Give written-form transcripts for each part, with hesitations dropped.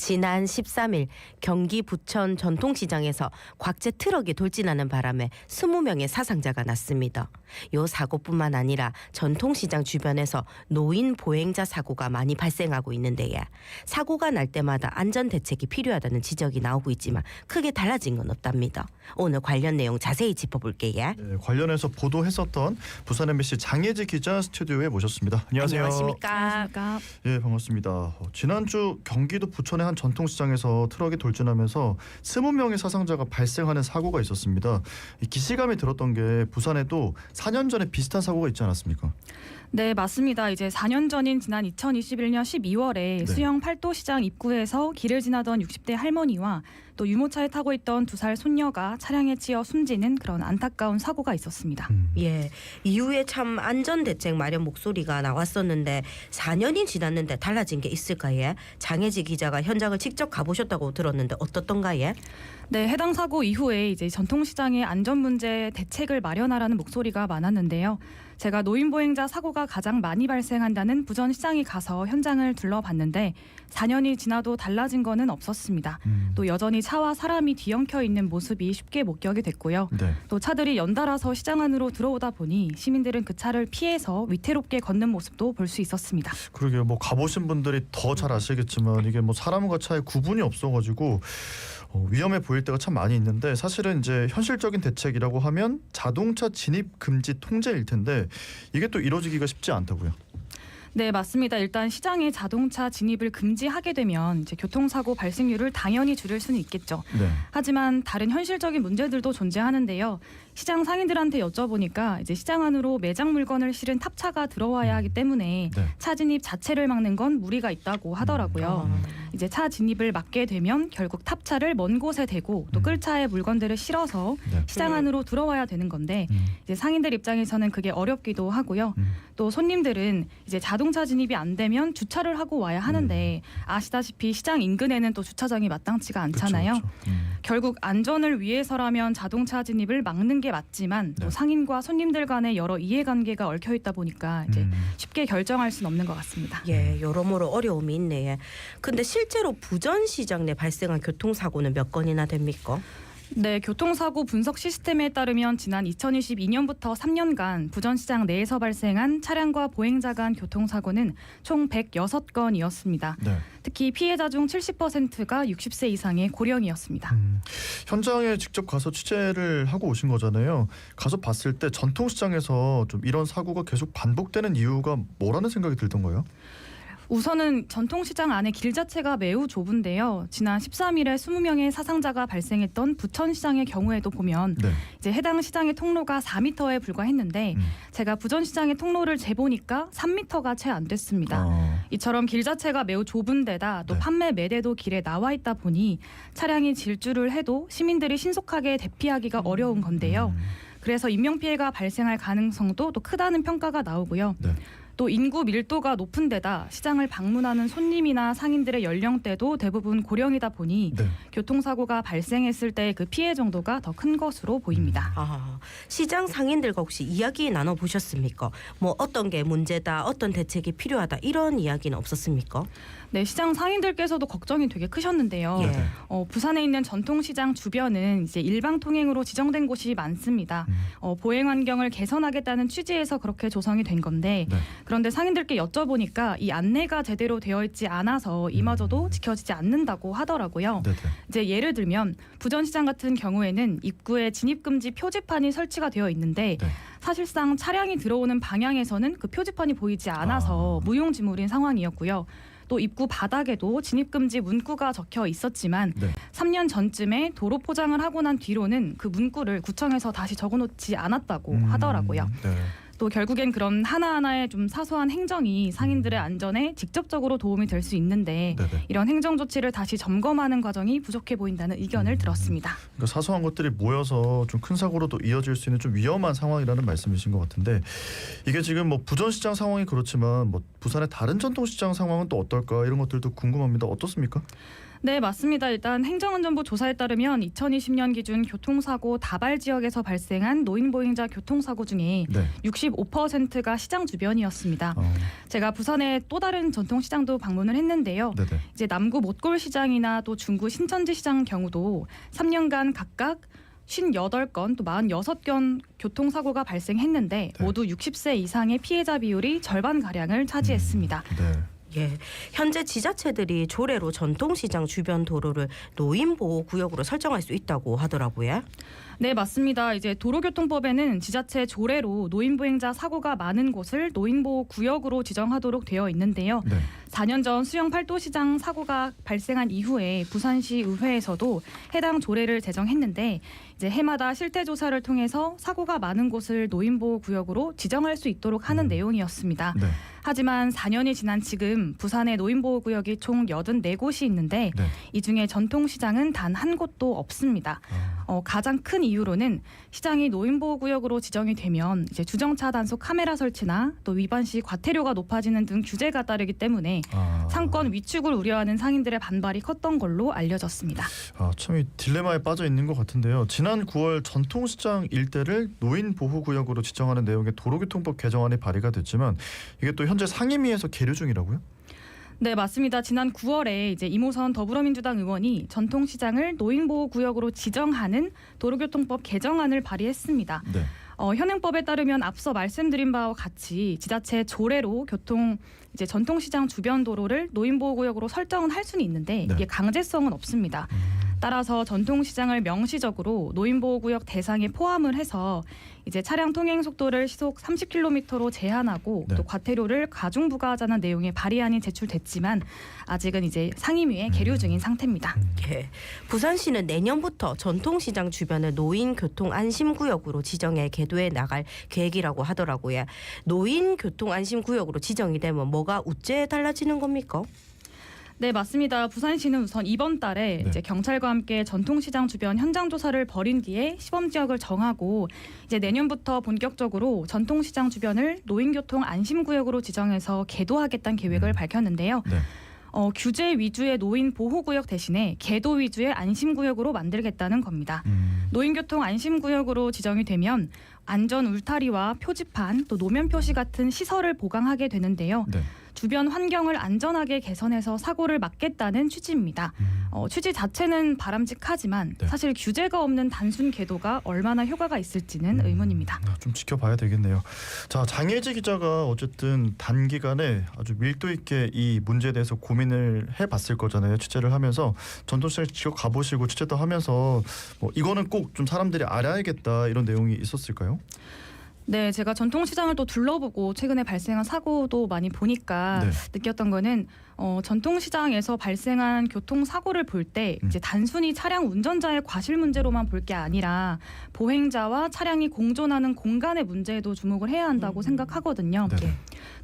지난 13일 경기 부천 전통시장에서 곽제 트럭이 돌진하는 바람에 20명의 사상자가 났습니다. 이 사고뿐만 아니라 전통시장 주변에서 노인 보행자 사고가 많이 발생하고 있는데요. 사고가 날 때마다 안전대책이 필요하다는 지적이 나오고 있지만 크게 달라진 건 없답니다. 오늘 관련 내용 자세히 짚어볼게요. 네, 관련해서 보도했었던 부산 MBC 장혜지 기자 스튜디오에 모셨습니다. 안녕하세요. 안녕하십니까. 예, 반갑습니다. 지난주 경기도 부천의 한 전통시장에서 트럭이 돌진하면서 20명의 사상자가 발생하는 사고가 있었습니다. 기시감이 들었던 게 부산에도 4년 전에 비슷한 사고가 있지 않았습니까? 네, 맞습니다. 이제 4년 전인 지난 2021년 12월에 수영 팔도시장 입구에서 길을 지나던 60대 할머니와 또 유모차에 타고 있던 2살 손녀가 차량에 치여 숨지는 그런 안타까운 사고가 있었습니다. 예, 이후에 참 안전대책 마련 목소리가 나왔었는데 4년이 지났는데 달라진 게 있을까요? 장혜지 기자가 현장을 직접 가보셨다고 들었는데 어떻던가요? 네, 해당 사고 이후에 이제 전통시장의 안전 문제 대책을 마련하라는 목소리가 많았는데요. 제가 노인보행자 사고가 가장 많이 발생한다는 부천시장에 가서 현장을 둘러봤는데 4년이 지나도 달라진 거는 없었습니다. 또 여전히 차와 사람이 뒤엉켜 있는 모습이 쉽게 목격이 됐고요. 네. 또 차들이 연달아서 시장 안으로 들어오다 보니 시민들은 그 차를 피해서 위태롭게 걷는 모습도 볼 수 있었습니다. 그러게요. 뭐 가보신 분들이 더 잘 아시겠지만 이게 뭐 사람과 차의 구분이 없어가지고 위험해 보일 때가 참 많이 있는데 사실은 이제 현실적인 대책이라고 하면 자동차 진입 금지 통제일 텐데 이게 또 이루어지기가 쉽지 않다고요. 네, 맞습니다. 일단 시장에 자동차 진입을 금지하게 되면 이제 교통사고 발생률을 당연히 줄일 수는 있겠죠. 네. 하지만 다른 현실적인 문제들도 존재하는데요. 시장 상인들한테 여쭤보니까 이제 시장 안으로 매장 물건을 실은 탑차가 들어와야 하기 때문에 네. 차 진입 자체를 막는 건 무리가 있다고 하더라고요. 이제 차 진입을 막게 되면 결국 탑차를 먼 곳에 대고 또 끌차에 물건들을 실어서 네. 시장 안으로 들어와야 되는 건데 이제 상인들 입장에서는 그게 어렵기도 하고요. 또 손님들은 이제 자동차 진입이 안 되면 주차를 하고 와야 하는데 아시다시피 시장 인근에는 또 주차장이 마땅치가 않잖아요. 그쵸, 그쵸. 결국 안전을 위해서라면 자동차 진입을 막는 게 맞지만 또 네. 상인과 손님들 간의 여러 이해관계가 얽혀 있다 보니까 이제 쉽게 결정할 수는 없는 것 같습니다. 예, 여러모로 어려움이 있네. 근데 실제로 부천시장 내 발생한 교통사고는 몇 건이나 됩니까? 네, 교통사고 분석 시스템에 따르면 지난 2022년부터 3년간 부천시장 내에서 발생한 차량과 보행자 간 교통사고는 총 106건이었습니다. 네. 특히 피해자 중 70%가 60세 이상의 고령이었습니다. 현장에 직접 가서 취재를 하고 오신 거잖아요. 가서 봤을 때 전통시장에서 좀 이런 사고가 계속 반복되는 이유가 뭐라는 생각이 들던가요? 우선은 전통시장 안에 길 자체가 매우 좁은데요. 지난 13일에 20명의 사상자가 발생했던 부천시장의 경우에도 보면 네. 이제 해당 시장의 통로가 4m에 불과했는데 제가 부천시장의 통로를 재보니까 3m가 채 안 됐습니다. 이처럼 길 자체가 매우 좁은 데다 또 네. 판매 매대도 길에 나와 있다 보니 차량이 질주를 해도 시민들이 신속하게 대피하기가 어려운 건데요. 그래서 인명피해가 발생할 가능성도 또 크다는 평가가 나오고요. 네. 또 인구 밀도가 높은 데다 시장을 방문하는 손님이나 상인들의 연령대도 대부분 고령이다 보니 네. 교통사고가 발생했을 때 그 피해 정도가 더 큰 것으로 보입니다. 시장 상인들과 혹시 이야기 나눠보셨습니까? 뭐 어떤 게 문제다, 어떤 대책이 필요하다 이런 이야기는 없었습니까? 네, 시장 상인들께서도 걱정이 되게 크셨는데요. 예. 부산에 있는 전통시장 주변은 이제 일방 통행으로 지정된 곳이 많습니다. 보행 환경을 개선하겠다는 취지에서 그렇게 조성이 된 건데 네. 그런데 상인들께 여쭤보니까 이 안내가 제대로 되어 있지 않아서 이마저도 지켜지지 않는다고 하더라고요. 네. 이제 예를 들면 부천시장 같은 경우에는 입구에 진입금지 표지판이 설치가 되어 있는데 네. 사실상 차량이 들어오는 방향에서는 그 표지판이 보이지 않아서 무용지물인 상황이었고요. 또 입구 바닥에도 진입금지 문구가 적혀 있었지만 네. 3년 전쯤에 도로 포장을 하고 난 뒤로는 그 문구를 구청에서 다시 적어놓지 않았다고 하더라고요. 네. 또 결국엔 그런 하나하나의 좀 사소한 행정이 상인들의 안전에 직접적으로 도움이 될 수 있는데 네네. 이런 행정 조치를 다시 점검하는 과정이 부족해 보인다는 의견을 들었습니다. 그러니까 사소한 것들이 모여서 좀 큰 사고로도 이어질 수 있는 좀 위험한 상황이라는 말씀이신 것 같은데 이게 지금 뭐 부천시장 상황이 그렇지만 뭐 부산의 다른 전통시장 상황은 또 어떨까 이런 것들도 궁금합니다. 어떻습니까? 네, 맞습니다. 일단 행정안전부 조사에 따르면 2020년 기준 교통사고 다발 지역에서 발생한 노인보행자 교통사고 중에 네. 65%가 시장 주변이었습니다. 제가 부산의 또 다른 전통시장도 방문을 했는데요. 네네. 이제 남구 못골시장이나 또 중구 신천지시장 경우도 3년간 각각 58건 또 46건 교통사고가 발생했는데 네. 모두 60세 이상의 피해자 비율이 절반가량을 차지했습니다. 네. 예, 현재 지자체들이 조례로 전통시장 주변 도로를 노인보호구역으로 설정할 수 있다고 하더라고요. 네, 맞습니다. 이제 도로교통법에는 지자체 조례로 노인보행자 사고가 많은 곳을 노인보호구역으로 지정하도록 되어 있는데요. 네. 4년 전 수영 팔도시장 사고가 발생한 이후에 부산시 의회에서도 해당 조례를 제정했는데 이제 해마다 실태 조사를 통해서 사고가 많은 곳을 노인보호구역으로 지정할 수 있도록 하는 내용이었습니다. 네. 하지만 4년이 지난 지금 부산의 노인보호구역이 총 84곳이 있는데 네. 이 중에 전통시장은 단 한 곳도 없습니다. 가장 큰 이유로는 시장이 노인보호구역으로 지정이 되면 이제 주정차 단속 카메라 설치나 또 위반 시 과태료가 높아지는 등 규제가 따르기 때문에 상권 위축을 우려하는 상인들의 반발이 컸던 걸로 알려졌습니다. 참 이 딜레마에 빠져 있는 것 같은데요. 지난 9월 전통시장 일대를 노인보호구역으로 지정하는 내용의 도로교통법 개정안이 발의가 됐지만 이게 또 현재 상임위에서 계류 중이라고요? 네, 맞습니다. 지난 9월에 이제 이모선 더불어민주당 의원이 전통시장을 노인보호구역으로 지정하는 도로교통법 개정안을 발의했습니다. 네. 현행법에 따르면 앞서 말씀드린 바와 같이 지자체 조례로 이제 전통시장 주변 도로를 노인보호구역으로 설정은 할 수는 있는데 네. 이게 강제성은 없습니다. 따라서 전통시장을 명시적으로 노인보호구역 대상에 포함을 해서 이제 차량 통행 속도를 시속 30km로 제한하고 네. 또 과태료를 가중 부과하자는 내용의 발의안이 제출됐지만 아직은 이제 상임위에 계류 중인 상태입니다. 예, 부산시는 내년부터 전통시장 주변을 노인교통안심구역으로 지정해 계도해 나갈 계획이라고 하더라고요. 노인교통안심구역으로 지정이 되면 뭐가 어째 달라지는 겁니까? 네, 맞습니다. 부산시는 우선 이번 달에 네. 이제 경찰과 함께 전통시장 주변 현장 조사를 벌인 뒤에 시범 지역을 정하고 이제 내년부터 본격적으로 전통시장 주변을 노인교통 안심구역으로 지정해서 계도하겠다는 계획을 밝혔는데요. 네. 규제 위주의 노인 보호구역 대신에 계도 위주의 안심구역으로 만들겠다는 겁니다. 노인교통 안심구역으로 지정이 되면 안전 울타리와 표지판 또 노면 표시 같은 시설을 보강하게 되는데요. 네. 주변 환경을 안전하게 개선해서 사고를 막겠다는 취지입니다. 취지 자체는 바람직하지만 네. 사실 규제가 없는 단순 계도가 얼마나 효과가 있을지는 의문입니다. 좀 지켜봐야 되겠네요. 자, 장혜지 기자가 어쨌든 단기간에 아주 밀도 있게 이 문제에 대해서 고민을 해봤을 거잖아요. 취재를 하면서 전통시장 직접 가보시고 취재도 하면서 뭐 이거는 꼭 좀 사람들이 알아야겠다 이런 내용이 있었을까요? 네, 제가 전통시장을 또 둘러보고 최근에 발생한 사고도 많이 보니까 네. 느꼈던 거는 전통시장에서 발생한 교통사고를 볼 때 이제 단순히 차량 운전자의 과실 문제로만 볼 게 아니라 보행자와 차량이 공존하는 공간의 문제에도 주목을 해야 한다고 생각하거든요. 네.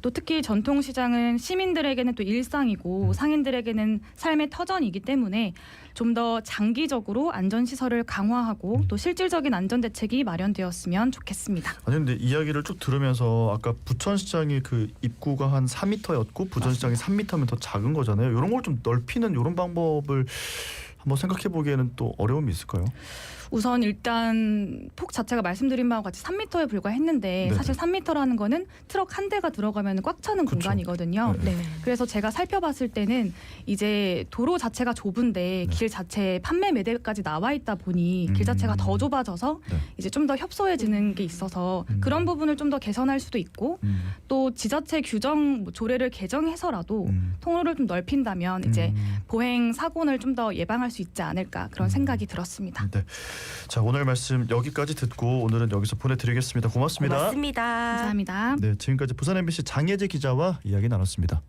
또 특히 전통시장은 시민들에게는 또 일상이고 상인들에게는 삶의 터전이기 때문에 좀 더 장기적으로 안전시설을 강화하고 또 실질적인 안전대책이 마련되었으면 좋겠습니다. 아니 근데 이야기를 쭉 들으면서 아까 부천시장이 그 입구가 한 4m였고 부천시장이 3m면 더 작은 거잖아요. 이런 걸 좀 넓히는 이런 방법을 한번 생각해 보기에는 또 어려움이 있을까요? 우선 일단 폭 자체가 말씀드린 바와 같이 3m에 불과했는데 네네. 사실 3m라는 거는 트럭 한 대가 들어가면 꽉 차는 그쵸. 공간이거든요. 네. 그래서 제가 살펴봤을 때는 이제 도로 자체가 좁은데 길 자체에 판매 매대까지 나와 있다 보니 길 자체가 더 좁아져서 네. 이제 좀 더 협소해지는 게 있어서 그런 부분을 좀 더 개선할 수도 있고 또 지자체 규정 조례를 개정해서라도 통로를 좀 넓힌다면 이제 보행 사고를 좀 더 예방할 수 있지 않을까 그런 생각이 들었습니다. 네. 자, 오늘 말씀 여기까지 듣고 오늘은 여기서 보내드리겠습니다. 고맙습니다. 고맙습니다. 감사합니다. 네, 지금까지 부산 MBC 장혜지 기자와 이야기 나눴습니다.